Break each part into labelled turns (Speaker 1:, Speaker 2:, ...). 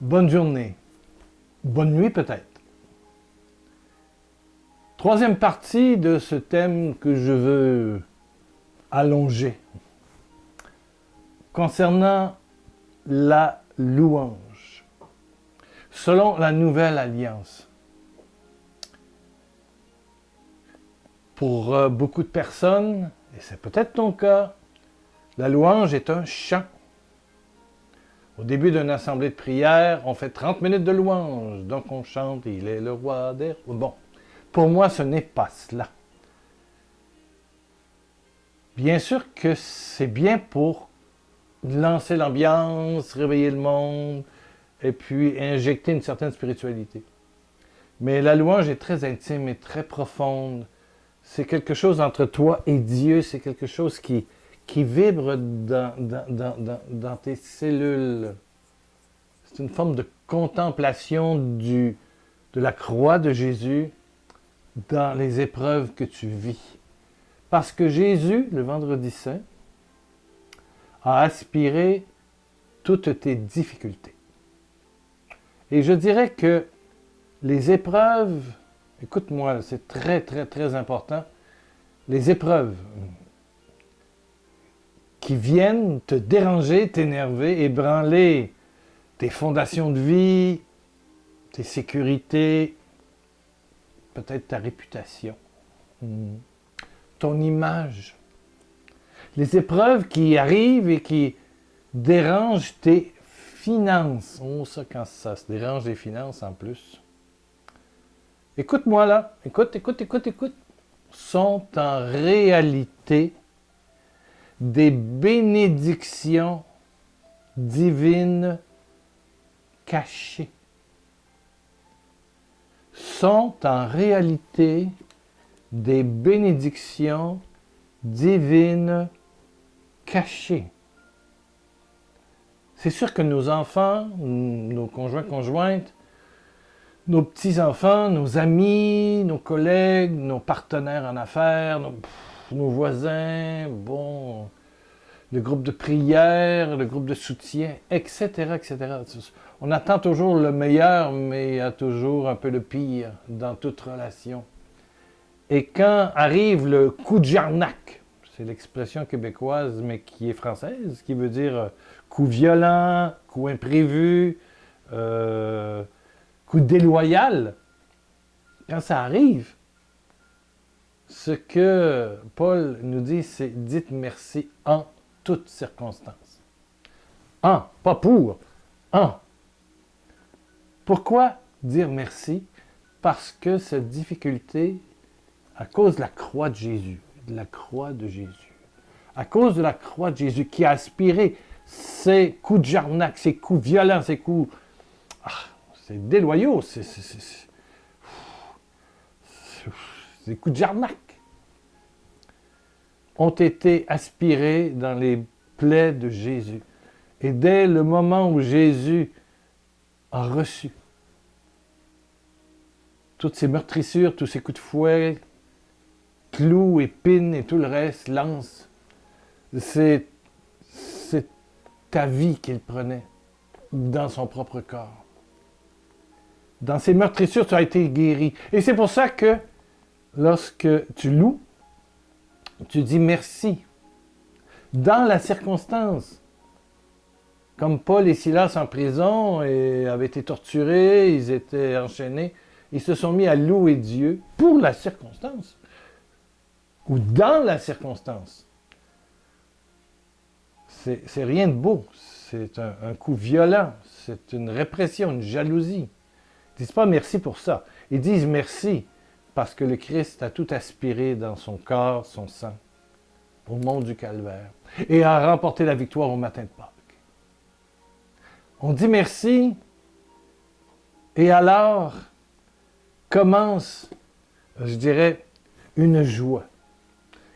Speaker 1: Bonne journée. Bonne nuit peut-être. Troisième partie de ce thème que je veux allonger. Concernant la louange. Selon la Nouvelle Alliance. Pour beaucoup de personnes, et c'est peut-être ton cas, la louange est un chant. Au début d'une assemblée de prière, on fait 30 minutes de louange. Donc on chante « Il est le roi des rois ». Bon, pour moi, ce n'est pas cela. Bien sûr que c'est bien pour lancer l'ambiance, réveiller le monde, et puis injecter une certaine spiritualité. Mais la louange est très intime et très profonde. C'est quelque chose entre toi et Dieu, c'est quelque chose qui vibre dans tes cellules. C'est une forme de contemplation de la croix de Jésus dans les épreuves que tu vis. Parce que Jésus, le vendredi saint, a aspiré toutes tes difficultés. Et je dirais que les épreuves, écoute-moi, c'est très, très, très important, les épreuves qui viennent te déranger, t'énerver, ébranler tes fondations de vie, tes sécurités, peut-être ta réputation, ton image. Les épreuves qui arrivent et qui dérangent tes finances. Oh, ça, quand ça se dérange les finances en plus. Écoute-moi là, écoute. Sont en réalité des bénédictions divines cachées. Sont en réalité des bénédictions divines cachées. C'est sûr que nos enfants, nos conjoints, conjointes, nos petits-enfants, nos amis, nos collègues, nos partenaires en affaires, nos voisins, bon, le groupe de prière, le groupe de soutien, etc., etc. On attend toujours le meilleur, mais il y a toujours un peu le pire dans toute relation. Et quand arrive le coup de jarnac, c'est l'expression québécoise, mais qui est française, qui veut dire coup violent, coup imprévu, coup déloyal, quand ça arrive, ce que Paul nous dit, c'est dites merci en toutes circonstances. En, pas pour, en. Pourquoi dire merci? Parce que cette difficulté, à cause de la croix de Jésus, à cause de la croix de Jésus qui a aspiré ces coups de jarnac, ces coups violents, ces coups... c'est déloyaux, c'est des coups de jarnac, ont été aspirés dans les plaies de Jésus. Et dès le moment où Jésus a reçu toutes ces meurtrissures, tous ces coups de fouet, clous, épines et tout le reste, lances, c'est ta vie qu'il prenait dans son propre corps. Dans ces meurtrissures, tu as été guéri. Et c'est pour ça que lorsque tu loues, tu dis merci. Dans la circonstance. Comme Paul et Silas en prison et avaient été torturés, ils étaient enchaînés, ils se sont mis à louer Dieu pour la circonstance. Ou dans la circonstance. C'est rien de beau. C'est un coup violent. C'est une répression, une jalousie. Ils ne disent pas merci pour ça. Ils disent merci parce que le Christ a tout aspiré dans son corps, son sang, au mont du Calvaire, et a remporté la victoire au matin de Pâques. On dit merci, et alors commence, je dirais, une joie.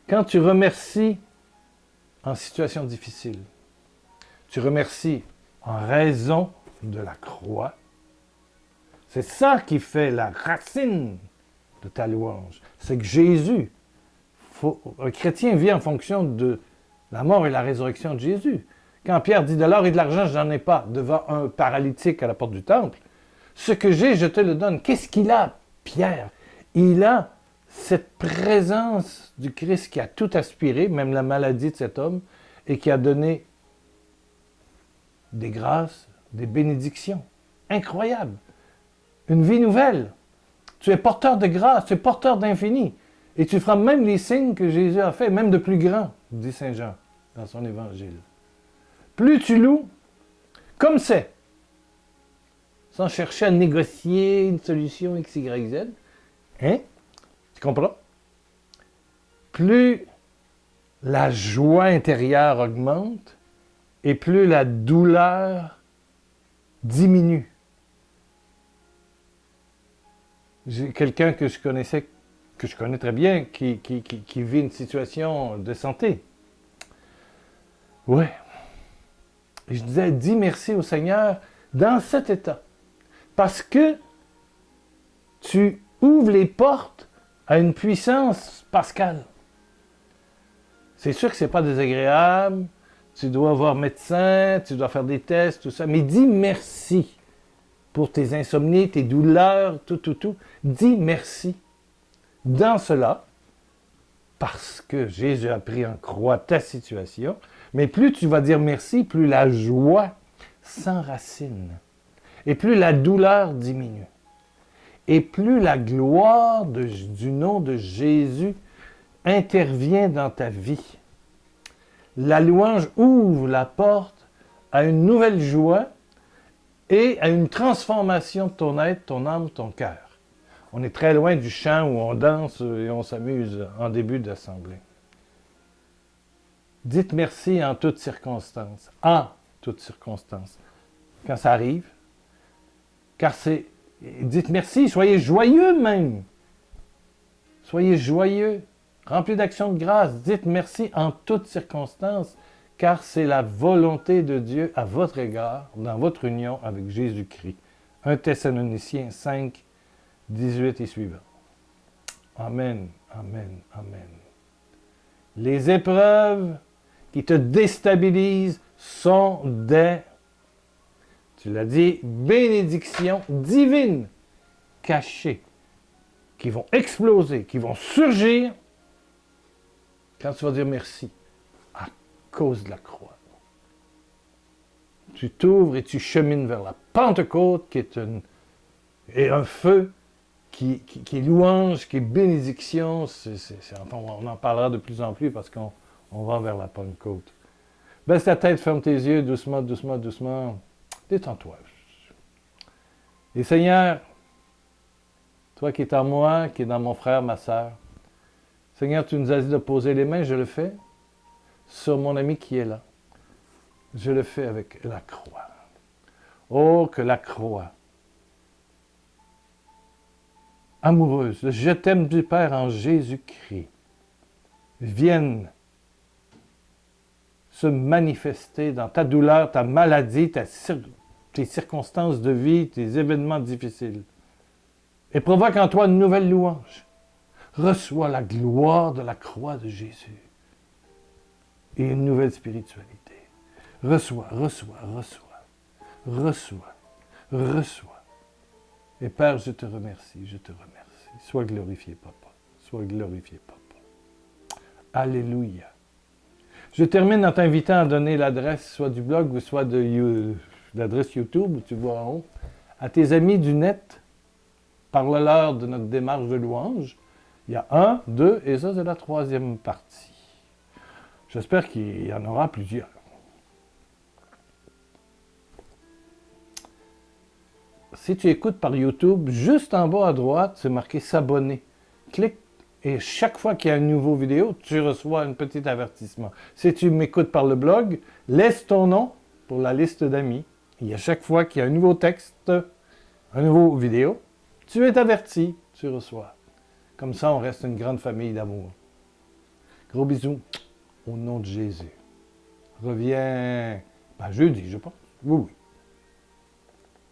Speaker 1: Quand tu remercies en situation difficile, tu remercies en raison de la croix, c'est ça qui fait la racine de ta louange. C'est que Jésus, un chrétien vit en fonction de la mort et la résurrection de Jésus. Quand Pierre dit de l'or et de l'argent, je n'en ai pas, devant un paralytique à la porte du temple, ce que j'ai, je te le donne. Qu'est-ce qu'il a, Pierre? Il a cette présence du Christ qui a tout aspiré, même la maladie de cet homme, et qui a donné des grâces, des bénédictions. Incroyable. Une vie nouvelle. Tu es porteur de grâce, tu es porteur d'infini. Et tu feras même les signes que Jésus a fait, même de plus grands, dit Saint Jean dans son évangile. Plus tu loues, comme c'est, sans chercher à négocier une solution X, Y, Z, hein? Tu comprends? Plus la joie intérieure augmente et plus la douleur diminue. J'ai quelqu'un que je connaissais, que je connais très bien, qui vit une situation de santé. Ouais. Et je disais, dis merci au Seigneur dans cet état. Parce que tu ouvres les portes à une puissance pascale. C'est sûr que ce n'est pas désagréable, tu dois voir médecin, tu dois faire des tests, tout ça, mais dis merci pour tes insomnies, tes douleurs, tout. Dis merci. Dans cela, parce que Jésus a pris en croix ta situation, mais plus tu vas dire merci, plus la joie s'enracine, et plus la douleur diminue, et plus la gloire du nom de Jésus intervient dans ta vie. La louange ouvre la porte à une nouvelle joie et à une transformation de ton être, ton âme, ton cœur. On est très loin du chant où on danse et on s'amuse en début d'assemblée. Dites merci en toutes circonstances. En toutes circonstances. Quand ça arrive. Car c'est... Dites merci, soyez joyeux même. Soyez joyeux. Remplis d'actions de grâce. Dites merci en toutes circonstances. Car c'est la volonté de Dieu à votre égard, dans votre union avec Jésus-Christ. 1 Thessaloniciens 5, 18 et suivant. Amen, amen, amen. Les épreuves qui te déstabilisent sont des, tu l'as dit, bénédictions divines, cachées, qui vont exploser, qui vont surgir quand tu vas dire merci à cause de la croix. Tu t'ouvres et tu chemines vers la Pentecôte qui est un feu qui est louange, qui est bénédiction. Enfin, on en parlera de plus en plus parce qu'on va vers la Pentecôte. Baisse ta tête, ferme tes yeux, doucement, doucement, doucement. Détends-toi. Et Seigneur, toi qui es en moi, qui es dans mon frère, ma sœur, Seigneur, tu nous as dit de poser les mains, je le fais sur mon ami qui est là. Je le fais avec la croix. Oh, que la croix, amoureuse, le je t'aime du Père en Jésus-Christ, vienne se manifester dans ta douleur, ta maladie, tes circonstances de vie, tes événements difficiles. Et provoque en toi une nouvelle louange. Reçois la gloire de la croix de Jésus et une nouvelle spiritualité. Reçois. Et Père, je te remercie. Sois glorifié, Papa. Sois glorifié, Papa. Alléluia. Je termine en t'invitant à donner l'adresse soit du blog ou soit de l'adresse YouTube, où tu vois en haut, à tes amis du net. Parle-leur de notre démarche de louange. Il y a 1, 2, et ça, c'est la 3e partie. J'espère qu'il y en aura plusieurs. Si tu écoutes par YouTube, juste en bas à droite, c'est marqué « S'abonner ». Clique et chaque fois qu'il y a une nouvelle vidéo, tu reçois un petit avertissement. Si tu m'écoutes par le blog, laisse ton nom pour la liste d'amis. Et à chaque fois qu'il y a un nouveau texte, une nouvelle vidéo, tu es averti, tu reçois. Comme ça, on reste une grande famille d'amour. Gros bisous au nom de Jésus. Reviens jeudi, je pense. Oui.